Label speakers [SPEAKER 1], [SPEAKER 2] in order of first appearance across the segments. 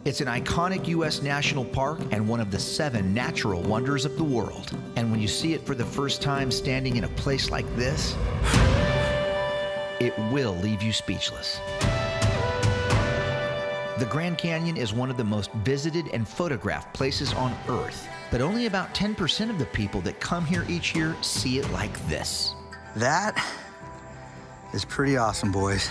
[SPEAKER 1] It's an iconic U.S. national park and one of the 7 natural wonders of the world. And when you see it for the first time standing in a place like this, it will leave you speechless. The Grand Canyon is one of the most visited and photographed places on Earth, but only about 10% of the people that come here each year see it like this.
[SPEAKER 2] That is pretty awesome, boys.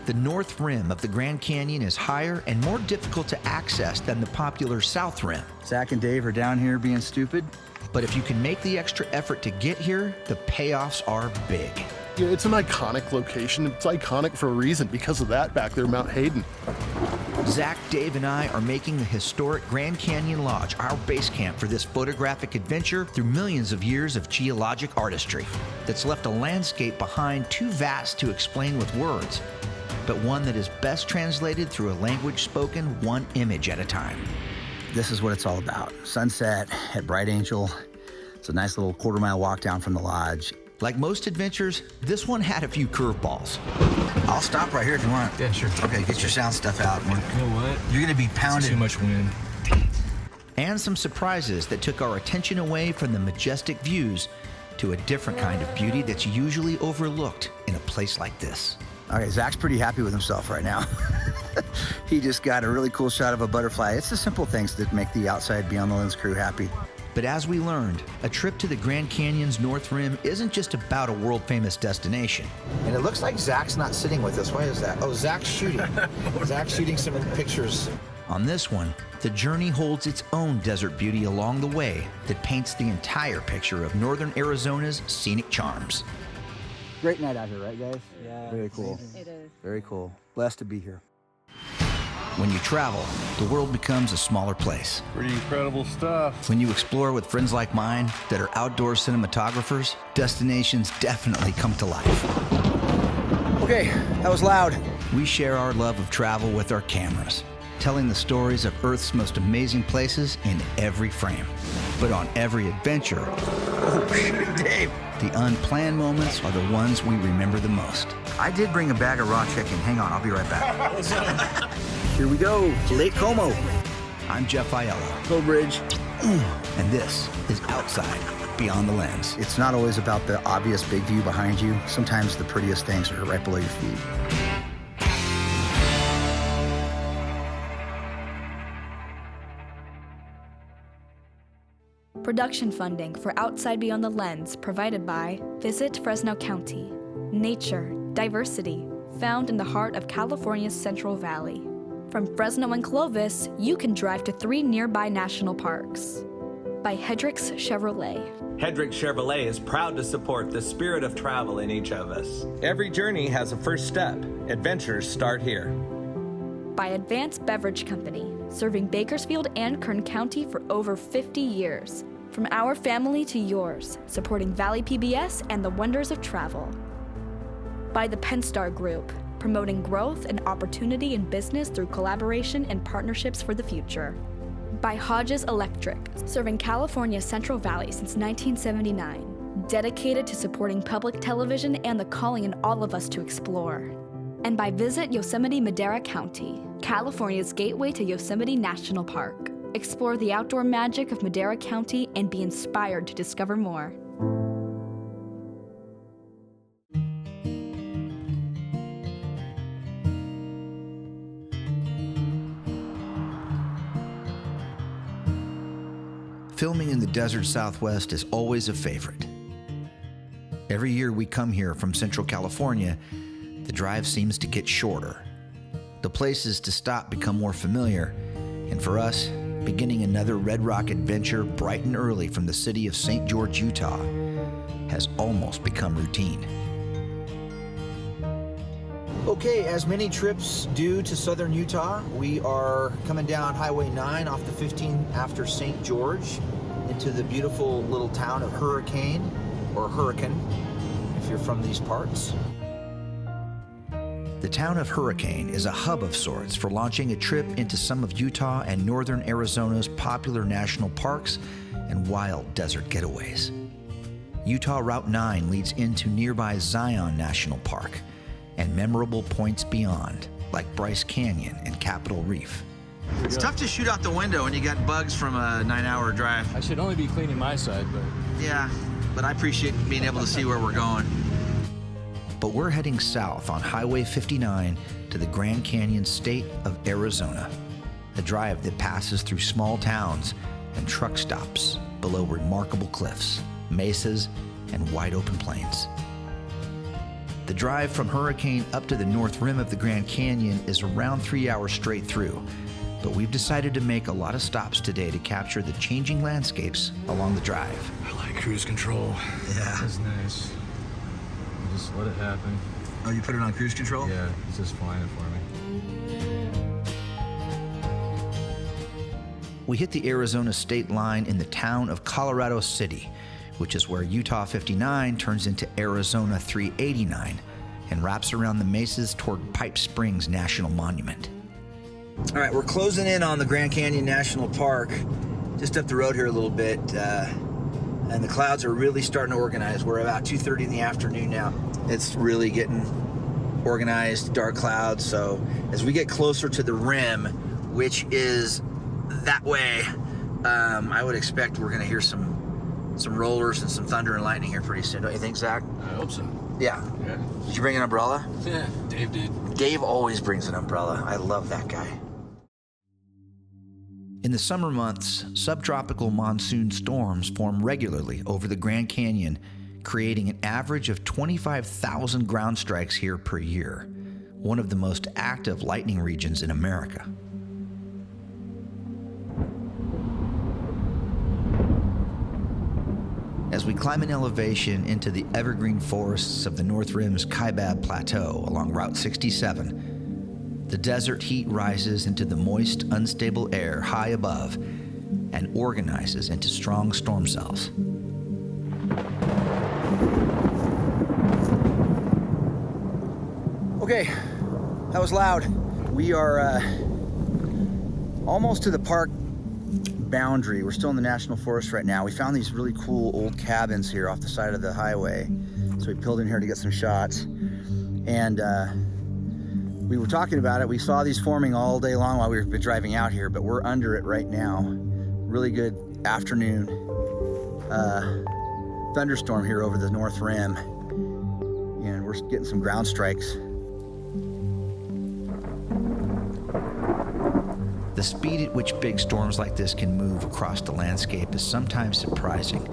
[SPEAKER 1] The north rim of the Grand Canyon is higher and more difficult to access than the popular south rim.
[SPEAKER 2] Zach and Dave are down here being stupid.
[SPEAKER 1] But if you can make the extra effort to get here, the payoffs are big.
[SPEAKER 3] Yeah, it's an iconic location. It's iconic for a reason because of that back there, Mount Hayden.
[SPEAKER 1] Zack, Dave, and I are making the historic Grand Canyon Lodge our base camp for this photographic adventure through millions of years of geologic artistry that's left a landscape behind too vast to explain with words, but one that is best translated through a language spoken one image at a time.
[SPEAKER 2] This is what it's all about. Sunset at Bright Angel. It's a nice little quarter-mile walk down from the lodge.
[SPEAKER 1] Like most adventures, this one had a few curveballs.
[SPEAKER 2] I'll stop right here if you want.
[SPEAKER 4] Yeah, sure.
[SPEAKER 2] Okay, get your sound stuff out.
[SPEAKER 4] You know what?
[SPEAKER 2] You're gonna be pounded.
[SPEAKER 4] Too much wind.
[SPEAKER 1] And some surprises that took our attention away from the majestic views to a different kind of beauty that's usually overlooked in a place like this.
[SPEAKER 2] Okay, Zach's pretty happy with himself right now. He just got a really cool shot of a butterfly. It's the simple things that make the Outside Beyond the Lens crew happy.
[SPEAKER 1] But as we learned, a trip to the Grand Canyon's North Rim isn't just about a world-famous destination.
[SPEAKER 5] And it looks like Zach's not sitting with us. Why is that? Oh, Zach's shooting. Zach's shooting some pictures.
[SPEAKER 1] On this one, the journey holds its own desert beauty along the way that paints the entire picture of northern Arizona's scenic charms.
[SPEAKER 2] Great night out here, right, guys?
[SPEAKER 6] Yeah.
[SPEAKER 2] Very cool.
[SPEAKER 6] It is.
[SPEAKER 2] Very cool. Blessed to be here.
[SPEAKER 1] When you travel, the world becomes a smaller place.
[SPEAKER 3] Pretty incredible stuff.
[SPEAKER 1] When you explore with friends like mine that are outdoor cinematographers, destinations definitely come to life.
[SPEAKER 2] Okay, that was loud.
[SPEAKER 1] We share our love of travel with our cameras, telling the stories of Earth's most amazing places in every frame. But on every adventure,
[SPEAKER 2] Dave.
[SPEAKER 1] the unplanned moments are the ones we remember the most.
[SPEAKER 2] I did bring a bag of raw chicken. Hang on, I'll be right back. Here we go, Lake Como.
[SPEAKER 1] I'm Jeff Aiello,
[SPEAKER 2] Go Bridge.
[SPEAKER 1] and this is Outside Beyond the Lens.
[SPEAKER 2] It's not always about the obvious big view behind you. Sometimes the prettiest things are right below your feet.
[SPEAKER 7] Production funding for Outside Beyond the Lens provided by Visit Fresno County. Nature, diversity, found in the heart of California's Central Valley. From Fresno and Clovis, you can drive to 3 nearby national parks. By Hendricks Chevrolet.
[SPEAKER 8] Hendricks Chevrolet is proud to support the spirit of travel in each of us. Every journey has a first step. Adventures start here.
[SPEAKER 7] By Advanced Beverage Company, serving Bakersfield and Kern County for over 50 years. From our family to yours, supporting Valley PBS and the wonders of travel. By the Penstar Group, promoting growth and opportunity in business through collaboration and partnerships for the future. By Hodges Electric, serving California's Central Valley since 1979, dedicated to supporting public television and the calling in all of us to explore. And by Visit Yosemite Madera County, California's gateway to Yosemite National Park. Explore the outdoor magic of Madera County and be inspired to discover more.
[SPEAKER 1] Filming in the desert Southwest is always a favorite. Every year we come here from Central California, the drive seems to get shorter. The places to stop become more familiar, and for us, beginning another Red Rock adventure bright and early from the city of St. George, Utah, has almost become routine.
[SPEAKER 5] Okay, as many trips do to southern Utah, we are coming down Highway 9 off the 15 after St. George into the beautiful little town of Hurricane, or Hurricane, if you're from these parts.
[SPEAKER 1] The town of Hurricane is a hub of sorts for launching a trip into some of Utah and northern Arizona's popular national parks and wild desert getaways. Utah Route 9 leads into nearby Zion National Park and memorable points beyond, like Bryce Canyon and Capitol Reef.
[SPEAKER 5] It's tough to shoot out the window when you got bugs from a 9-hour drive.
[SPEAKER 4] I should only be cleaning my side, but...
[SPEAKER 5] Yeah, but I appreciate being able to see where we're going.
[SPEAKER 1] But we're heading south on Highway 59 to the Grand Canyon state of Arizona, a drive that passes through small towns and truck stops below remarkable cliffs, mesas, and wide open plains. The drive from Hurricane up to the north rim of the Grand Canyon is around 3 hours straight through, but we've decided to make a lot of stops today to capture the changing landscapes along the drive.
[SPEAKER 4] I like cruise control.
[SPEAKER 5] Yeah.
[SPEAKER 4] That's nice. Just let it happen.
[SPEAKER 5] Oh, you put it on cruise control?
[SPEAKER 4] Yeah, it's just flying for me.
[SPEAKER 1] We hit the Arizona state line in the town of Colorado City, which is where Utah 59 turns into Arizona 389 and wraps around the mesas toward Pipe Springs National Monument.
[SPEAKER 5] All right, we're closing in on the Grand Canyon National Park, just up the road here a little bit, and the clouds are really starting to organize. We're about 2:30 in the afternoon now. It's really getting organized, dark clouds. So as we get closer to the rim, which is that way, I would expect we're going to hear some rollers and some thunder and lightning here pretty soon. Don't you think, Zach?
[SPEAKER 4] I hope so.
[SPEAKER 5] Yeah.
[SPEAKER 4] Yeah.
[SPEAKER 5] Did you bring an umbrella?
[SPEAKER 4] Yeah, Dave did.
[SPEAKER 5] Dave always brings an umbrella. I love that guy.
[SPEAKER 1] In the summer months, subtropical monsoon storms form regularly over the Grand Canyon, creating an average of 25,000 ground strikes here per year, one of the most active lightning regions in America. As we climb an elevation into the evergreen forests of the North Rim's Kaibab Plateau along Route 67, the desert heat rises into the moist, unstable air high above and organizes into strong storm cells.
[SPEAKER 2] Okay, that was loud. We are almost to the park boundary. We're still in the National Forest right now. We found these really cool old cabins here off the side of the highway. So we pulled in here to get some shots. And we were talking about it. We saw these forming all day long while we've been driving out here, but we're under it right now. Really good afternoon thunderstorm here over the North Rim. And we're getting some ground strikes.
[SPEAKER 1] The speed at which big storms like this can move across the landscape is sometimes surprising,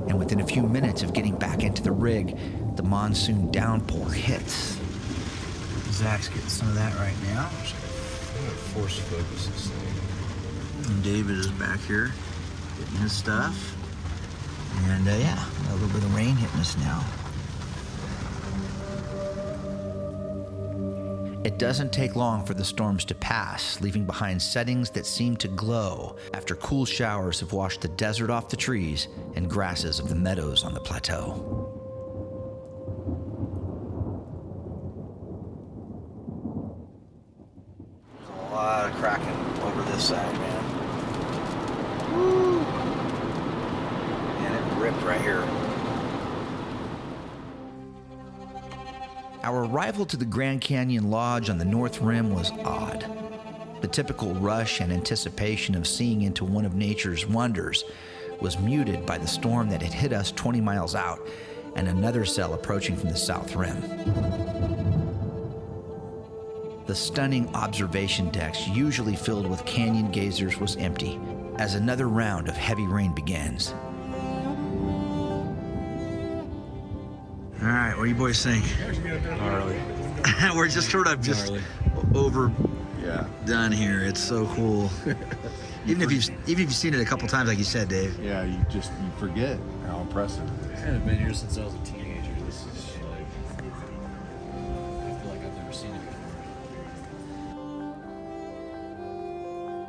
[SPEAKER 1] and within a few minutes of getting back into the rig, the monsoon downpour hits.
[SPEAKER 5] Zach's getting some of that right now.
[SPEAKER 4] I'm gonna force focus this thing.
[SPEAKER 5] And David is back here getting his stuff. And yeah, a little bit of rain hitting us now.
[SPEAKER 1] It doesn't take long for the storms to pass, leaving behind settings that seem to glow after cool showers have washed the desert off the trees and grasses of the meadows on the plateau.
[SPEAKER 5] There's a lot of cracking over this side, man. Woo! And it ripped right here.
[SPEAKER 1] Our arrival to the Grand Canyon Lodge on the North Rim was odd. The typical rush and anticipation of seeing into one of nature's wonders was muted by the storm that had hit us 20 miles out and another cell approaching from the South Rim. The stunning observation decks, usually filled with canyon gazers, was empty as another round of heavy rain begins.
[SPEAKER 5] All right, what do you boys think?
[SPEAKER 4] Gnarly.
[SPEAKER 5] We're just sort of
[SPEAKER 4] Gnarly.
[SPEAKER 5] overdone here. It's so cool. Even if you've seen it a couple times, like you said, Dave.
[SPEAKER 3] Yeah, you forget how impressive it is.
[SPEAKER 4] I haven't been here since I was a teenager. This is like, I feel like I've never seen it before.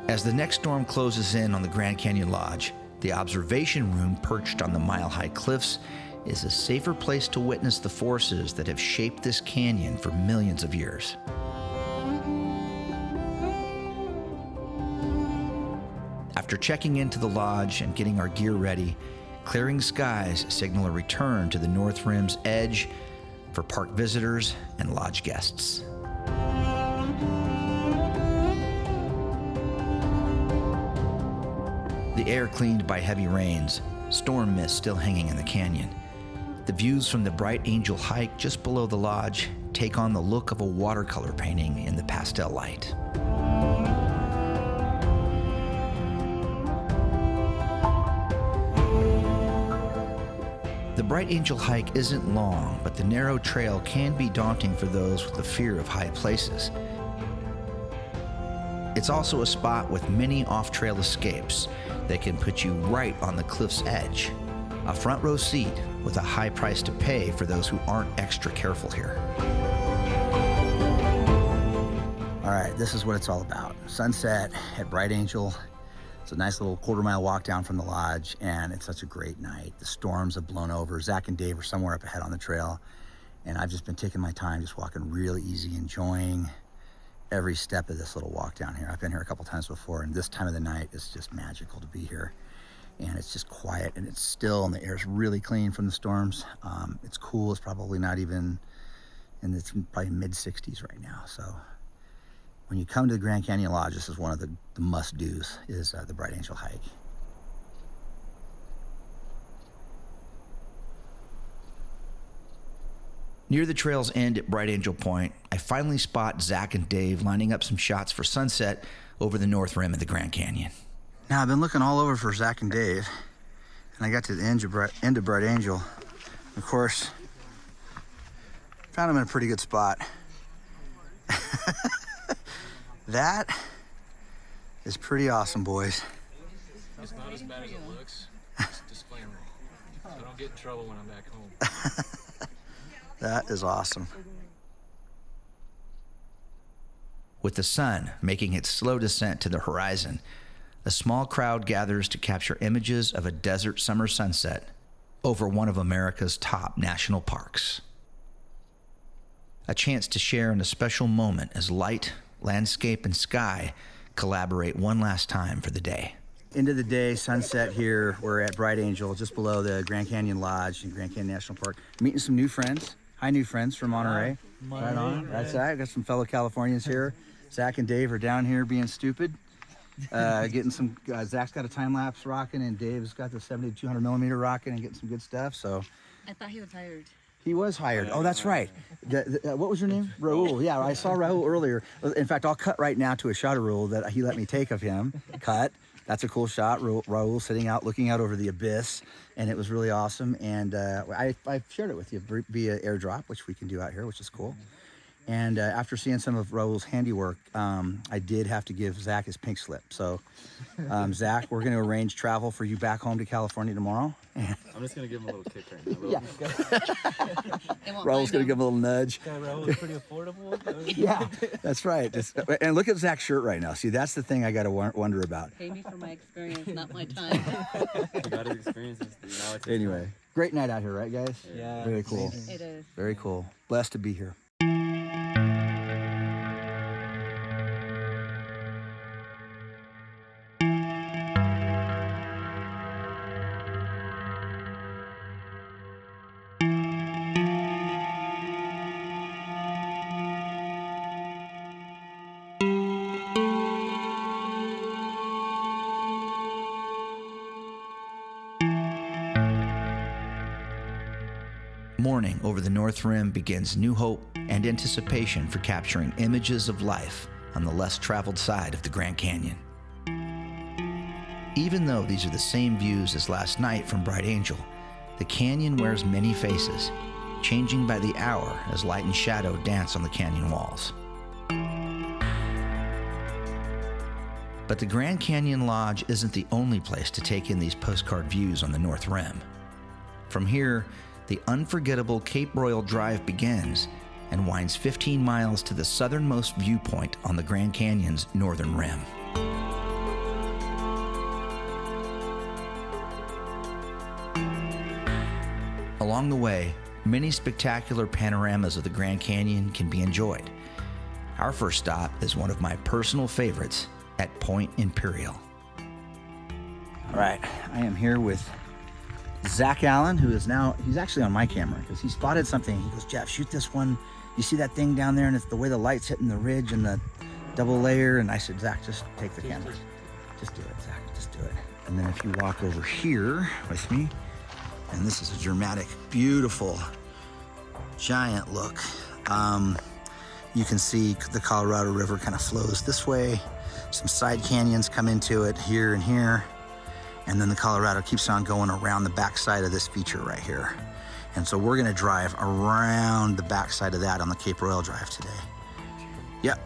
[SPEAKER 1] As the next storm closes in on the Grand Canyon Lodge, the observation room perched on the mile-high cliffs is a safer place to witness the forces that have shaped this canyon for millions of years. After checking into the lodge and getting our gear ready, clearing skies signal a return to the North Rim's edge for park visitors and lodge guests. The air cleaned by heavy rains, storm mist still hanging in the canyon. The views from the Bright Angel hike just below the lodge take on the look of a watercolor painting in the pastel light. The Bright Angel hike isn't long, but the narrow trail can be daunting for those with the fear of high places. It's also a spot with many off-trail escapes that can put you right on the cliff's edge. A front row seat with a high price to pay for those who aren't extra careful here.
[SPEAKER 2] All right, this is what it's all about. Sunset at Bright Angel. It's a nice little quarter-mile walk down from the lodge, and it's such a great night. The storms have blown over. Zack and Dave are somewhere up ahead on the trail, and I've just been taking my time, just walking really easy, enjoying every step of this little walk down here. I've been here a couple times before, and this time of the night is just magical to be here. And it's just quiet, and it's still, and the air's really clean from the storms. It's cool. It's probably not even, and it's probably mid-60s right now. So when you come to the Grand Canyon Lodge, this is one of the must-dos, is the Bright Angel hike.
[SPEAKER 1] Near the trail's end at Bright Angel Point, I finally spot Zack and Dave lining up some shots for sunset over the north rim of the Grand Canyon.
[SPEAKER 2] Now, I've been looking all over for Zack and Dave, and I got to the end of Bright Angel. Of course, found them in a pretty good spot. That is pretty awesome, boys.
[SPEAKER 4] It's not as bad as it looks. Just disclaimer. So I don't get in trouble when I'm back home.
[SPEAKER 2] That is awesome.
[SPEAKER 1] With the sun making its slow descent to the horizon, a small crowd gathers to capture images of a desert summer sunset over one of America's top national parks. A chance to share in a special moment as light, landscape, and sky collaborate one last time for the day.
[SPEAKER 2] End of the day, sunset here. We're at Bright Angel, just below the Grand Canyon Lodge in Grand Canyon National Park. Meeting some new friends. Hi, new friends from Monterey. Right on. That's right. Got some fellow Californians here. Zack and Dave are down here being stupid. Getting some, Zack's got a time-lapse rocking, and Dave's got the 70 to 200 millimeter rocking and getting some good stuff, so.
[SPEAKER 6] I thought he was hired.
[SPEAKER 2] He was hired. Oh, that's right. What was your name? Raul. Yeah, I saw Raul earlier. In fact, I'll cut right now to a shot of Raul that he let me take of him. Cut. That's a cool shot. Raul sitting out, looking out over the abyss, and it was really awesome. And I shared it with you via airdrop, which we can do out here, which is cool. And after seeing some of Raul's handiwork, I did have to give Zack his pink slip. So, Zack, we're going to arrange travel for you back home to California tomorrow.
[SPEAKER 4] I'm just going to give him a little kick right now.
[SPEAKER 2] Yeah. Raul's going to give him a little nudge.
[SPEAKER 4] Raul is pretty affordable.
[SPEAKER 2] Yeah, that's right. And look at Zack's shirt right now. See, that's the thing I got to wonder about.
[SPEAKER 6] Pay me for my experience, not my time.
[SPEAKER 4] You got his experiences. Now it's
[SPEAKER 2] Anyway, great night out here, right, guys?
[SPEAKER 4] Yeah.
[SPEAKER 2] Very cool.
[SPEAKER 6] It is.
[SPEAKER 2] Very cool. Blessed to be here.
[SPEAKER 1] Morning over the North Rim begins new hope and anticipation for capturing images of life on the less traveled side of the Grand Canyon. Even though these are the same views as last night from Bright Angel, the canyon wears many faces, changing by the hour as light and shadow dance on the canyon walls. But the Grand Canyon Lodge isn't the only place to take in these postcard views on the North Rim. From here, the unforgettable Cape Royal Drive begins and winds 15 miles to the southernmost viewpoint on the Grand Canyon's northern rim. Along the way, many spectacular panoramas of the Grand Canyon can be enjoyed. Our first stop is one of my personal favorites at Point Imperial.
[SPEAKER 2] All right, I am here with Zack Allen, who is now, he's actually on my camera because he spotted something. He goes, Jeff, shoot this one. You see that thing down there, and it's the way the light's hitting the ridge and the double layer. And I said, Zack, just take the camera. Just do it, Zach, just do it. And then if you walk over here with me, and this is a dramatic, beautiful, giant look. You can see the Colorado River kind of flows this way. Some side canyons come into it here and here. And then the Colorado keeps on going around the backside of this feature right here. And so we're gonna drive around the backside of that on the Cape Royal Drive today. Yep,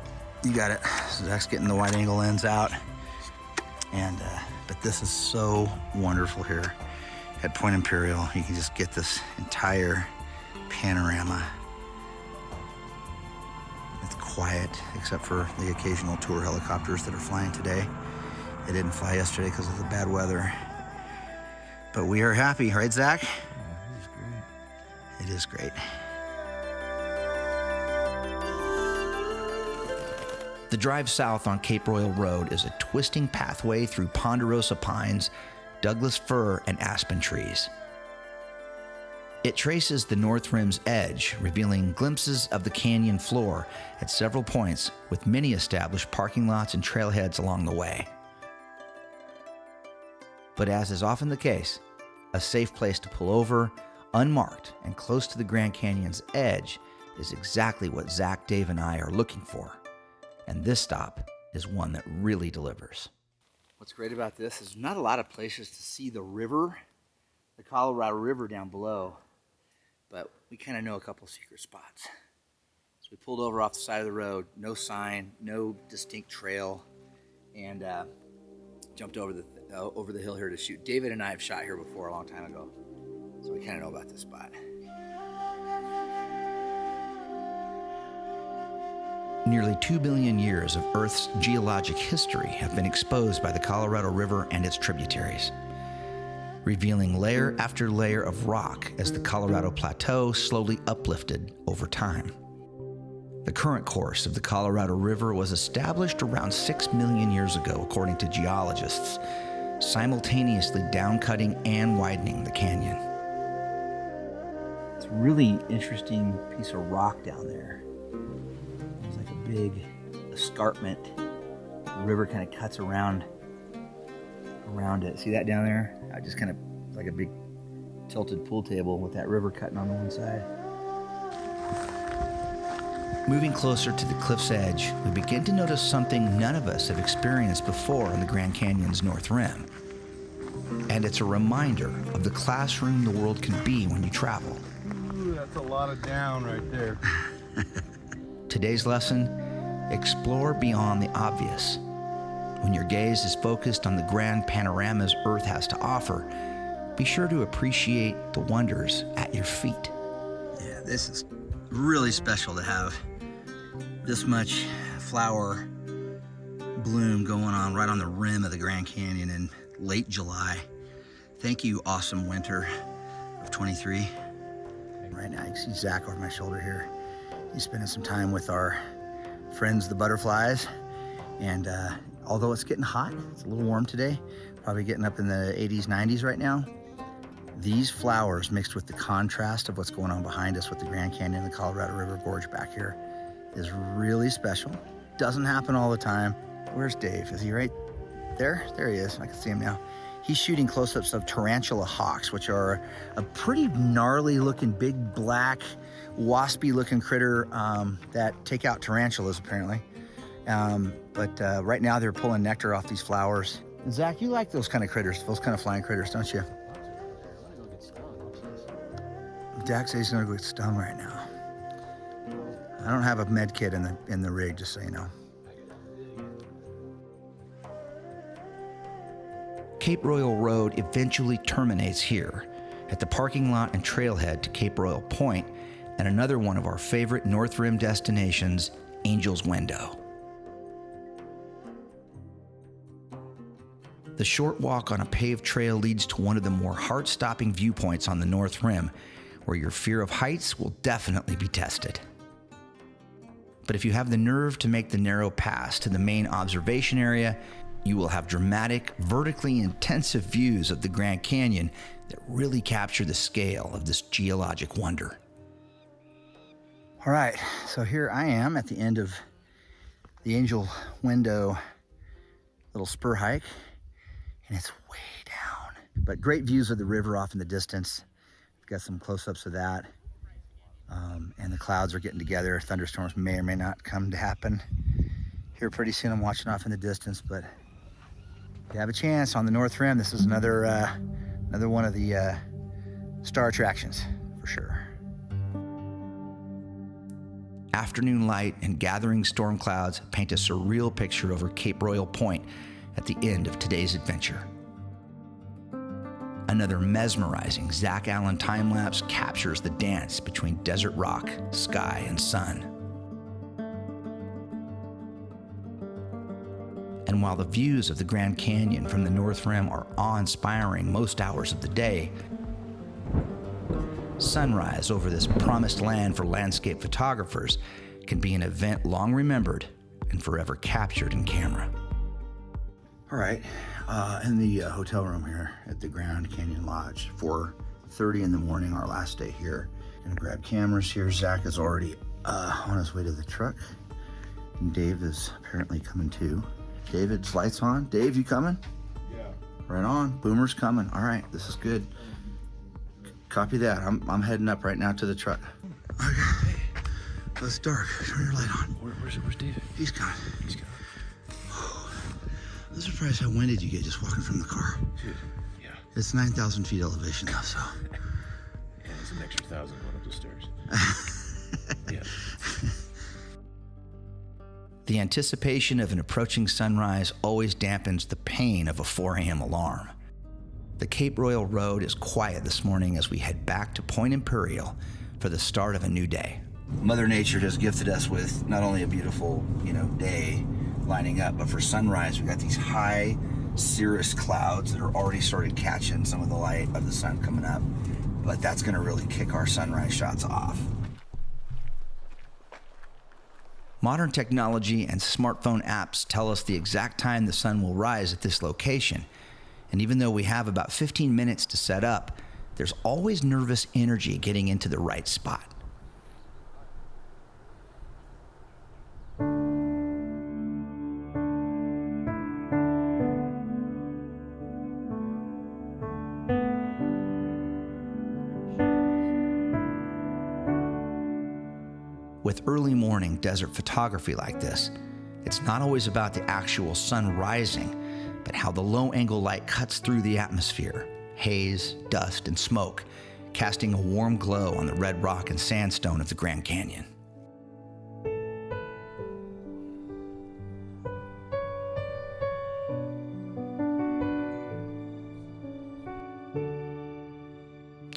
[SPEAKER 2] you got it. So Zach's getting the wide angle lens out. And, but this is so wonderful here at Point Imperial. You can just get this entire panorama. It's quiet, except for the occasional tour helicopters that are flying today. They didn't fly yesterday because of the bad weather. But we are happy, right, Zach? Yeah, it is great. It is great.
[SPEAKER 1] The drive south on Cape Royal Road is a twisting pathway through ponderosa pines, Douglas fir, and aspen trees. It traces the North Rim's edge, revealing glimpses of the canyon floor at several points, with many established parking lots and trailheads along the way. But as is often the case, a safe place to pull over, unmarked and close to the Grand Canyon's edge, is exactly what Zack, Dave, and I are looking for. And this stop is one that really delivers.
[SPEAKER 2] What's great about this is not a lot of places to see the river, the Colorado River down below, but we kind of know a couple secret spots. So we pulled over off the side of the road, no sign, no distinct trail, and jumped over the hill here to shoot. David and I have shot here before a long time ago, so we kind of know about this spot.
[SPEAKER 1] Nearly 2 billion years of Earth's geologic history have been exposed by the Colorado River and its tributaries, revealing layer after layer of rock as the Colorado Plateau slowly uplifted over time. The current course of the Colorado River was established around 6 million years ago, according to geologists, simultaneously down-cutting and widening the canyon.
[SPEAKER 2] It's a really interesting piece of rock down there. It's like a big escarpment. The river kind of cuts around it. See that down there? Just kind of like a big tilted pool table with that river cutting on the one side.
[SPEAKER 1] Moving closer to the cliff's edge, we begin to notice something none of us have experienced before in the Grand Canyon's North Rim. And it's a reminder of the classroom the world can be when you travel.
[SPEAKER 9] Ooh, that's a lot of down right there.
[SPEAKER 1] Today's lesson: explore beyond the obvious. When your gaze is focused on the grand panoramas Earth has to offer, be sure to appreciate the wonders at your feet.
[SPEAKER 2] Yeah, this is really special to have this much flower bloom going on right on the rim of the Grand Canyon in late July. Thank you, awesome winter of 23. Right now, you can see Zack over my shoulder here. He's spending some time with our friends, the butterflies. And although it's getting hot, it's a little warm today, probably getting up in the 80s, 90s right now. These flowers mixed with the contrast of what's going on behind us with the Grand Canyon and the Colorado River Gorge back here is really special. Doesn't happen all the time. Where's Dave? Is he right there? There he is. I can see him now. He's shooting close-ups of tarantula hawks, which are a pretty gnarly looking, big, black, waspy looking critter that take out tarantulas apparently. But right now they're pulling nectar off these flowers. And Zach, you like those kind of critters, those kind of flying critters, don't you? Dak says he's gonna go get stung right now. I don't have a med kit in the rig, just so you know.
[SPEAKER 1] Cape Royal Road eventually terminates here, at the parking lot and trailhead to Cape Royal Point, and another one of our favorite North Rim destinations, Angel's Window. The short walk on a paved trail leads to one of the more heart-stopping viewpoints on the North Rim, where your fear of heights will definitely be tested. But if you have the nerve to make the narrow pass to the main observation area, you will have dramatic, vertically intensive views of the Grand Canyon that really capture the scale of this geologic wonder.
[SPEAKER 2] All right, so here I am at the end of the Angel Window little spur hike, and it's way down. But great views of the river off in the distance. Got some close-ups of that. And the clouds are getting together. Thunderstorms may or may not come to happen here pretty soon. I'm watching off in the distance, but if you have a chance on the North Rim, this is another one of the star attractions for sure.
[SPEAKER 1] Afternoon light and gathering storm clouds paint a surreal picture over Cape Royal Point at the end of today's adventure. Another mesmerizing Zack time-lapse captures the dance between desert rock, sky, and sun. And while the views of the Grand Canyon from the North Rim are awe-inspiring most hours of the day, sunrise over this promised land for landscape photographers can be an event long remembered and forever captured in camera.
[SPEAKER 2] All right, in the hotel room here at the Grand Canyon Lodge, 4:30 in the morning, our last day here. Gonna grab cameras here. Zach is already on his way to the truck. And Dave is apparently coming too. David's lights on. Dave, you coming?
[SPEAKER 9] Yeah.
[SPEAKER 2] Right on. Boomer's coming. All right, this is good. Copy that. I'm heading up right now to the truck. Okay. Oh, it's dark. Turn your light on.
[SPEAKER 4] Where's David?
[SPEAKER 2] He's coming.
[SPEAKER 4] He's coming.
[SPEAKER 2] I'm surprised how winded you get just walking from the car.
[SPEAKER 4] Dude, yeah.
[SPEAKER 2] It's 9,000 feet elevation though, so.
[SPEAKER 4] Yeah, it's an extra 1,000 going up the stairs. Yeah.
[SPEAKER 1] The anticipation of an approaching sunrise always dampens the pain of a 4 a.m. alarm. The Cape Royal Road is quiet this morning as we head back to Point Imperial for the start of a new day.
[SPEAKER 2] Mother Nature has gifted us with not only a beautiful, day lining up, but for sunrise, we've got these high cirrus clouds that are already started catching some of the light of the sun coming up. But that's gonna really kick our sunrise shots off.
[SPEAKER 1] Modern technology and smartphone apps tell us the exact time the sun will rise at this location. And even though we have about 15 minutes to set up, there's always nervous energy getting into the right spot. With early morning desert photography like this, it's not always about the actual sun rising, but how the low-angle light cuts through the atmosphere, haze, dust, and smoke, casting a warm glow on the red rock and sandstone of the Grand Canyon.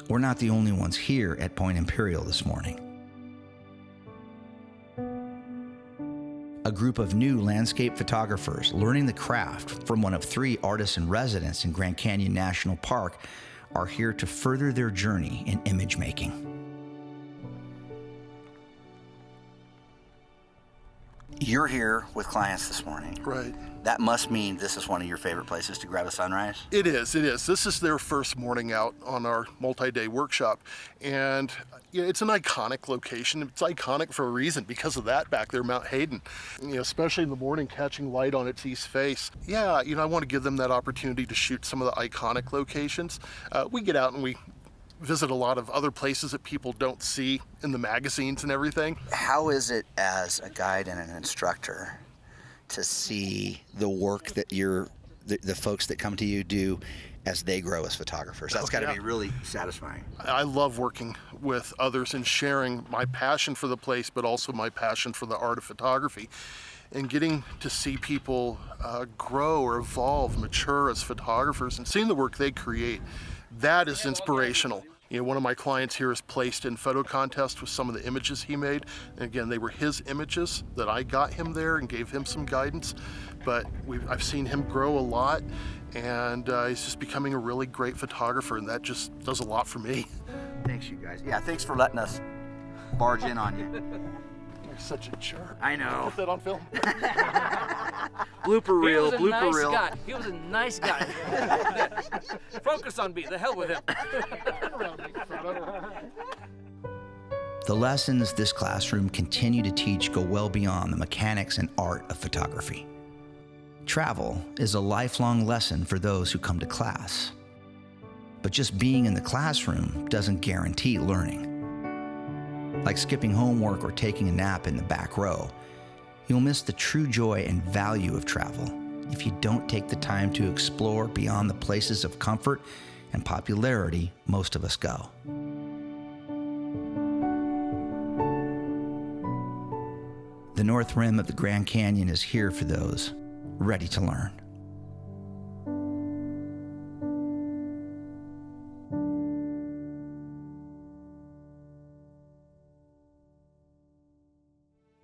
[SPEAKER 1] We're not the only ones here at Point Imperial this morning. A group of new landscape photographers learning the craft from one of 3 artists in residence in Grand Canyon National Park are here to further their journey in image making.
[SPEAKER 2] You're here with clients this morning.
[SPEAKER 3] Right.
[SPEAKER 2] That must mean this is one of your favorite places to grab a sunrise?
[SPEAKER 3] It is. This is their first morning out on our multi-day workshop. And it's an iconic location. It's iconic for a reason because of that back there, Mount Hayden. Especially in the morning, catching light on its east face. Yeah, I want to give them that opportunity to shoot some of the iconic locations. We get out and we visit a lot of other places that people don't see in the magazines and everything.
[SPEAKER 2] How is it as a guide and an instructor to see the work that the folks that come to you do as they grow as photographers? That's got to be really satisfying.
[SPEAKER 3] I love working with others and sharing my passion for the place, but also my passion for the art of photography. And getting to see people grow or evolve, mature as photographers, and seeing the work they create, that is inspirational. One of my clients here is placed in photo contest with some of the images he made. And again, they were his images that I got him there and gave him some guidance. But I've seen him grow a lot, and he's just becoming a really great photographer, and that just does a lot for me.
[SPEAKER 2] Thanks, you guys. Yeah, thanks for letting us barge in on you.
[SPEAKER 3] You're such a jerk.
[SPEAKER 2] I know.
[SPEAKER 3] Put that on film.
[SPEAKER 2] Blooper reel, blooper reel.
[SPEAKER 10] He was a nice guy. Focus on me. The hell with him.
[SPEAKER 1] The lessons this classroom continue to teach go well beyond the mechanics and art of photography. Travel is a lifelong lesson for those who come to class. But just being in the classroom doesn't guarantee learning. Like skipping homework or taking a nap in the back row, you'll miss the true joy and value of travel if you don't take the time to explore beyond the places of comfort and popularity most of us go. The North Rim of the Grand Canyon is here for those ready to learn.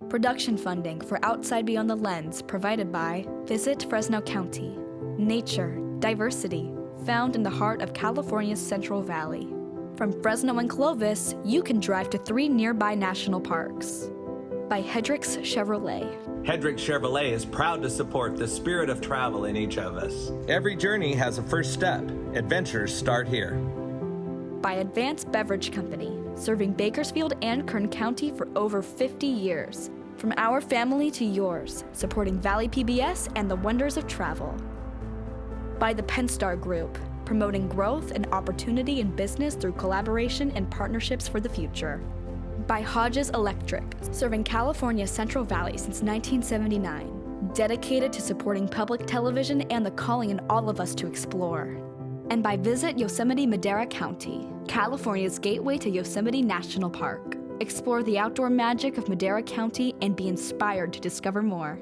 [SPEAKER 7] Production funding for Outside Beyond the Lens provided by Visit Fresno County. Nature, diversity, found in the heart of California's Central Valley. From Fresno and Clovis, you can drive to 3 nearby national parks. By Hedrick's Chevrolet.
[SPEAKER 8] Hedrick Chevrolet is proud to support the spirit of travel in each of us. Every journey has a first step. Adventures start here.
[SPEAKER 7] By Advanced Beverage Company, serving Bakersfield and Kern County for over 50 years. From our family to yours, supporting Valley PBS and the wonders of travel. By the Penstar Group, promoting growth and opportunity in business through collaboration and partnerships for the future. By Hodges Electric, serving California's Central Valley since 1979, dedicated to supporting public television and the calling in all of us to explore. And by Visit Yosemite Madera County, California's gateway to Yosemite National Park. Explore the outdoor magic of Madera County and be inspired to discover more.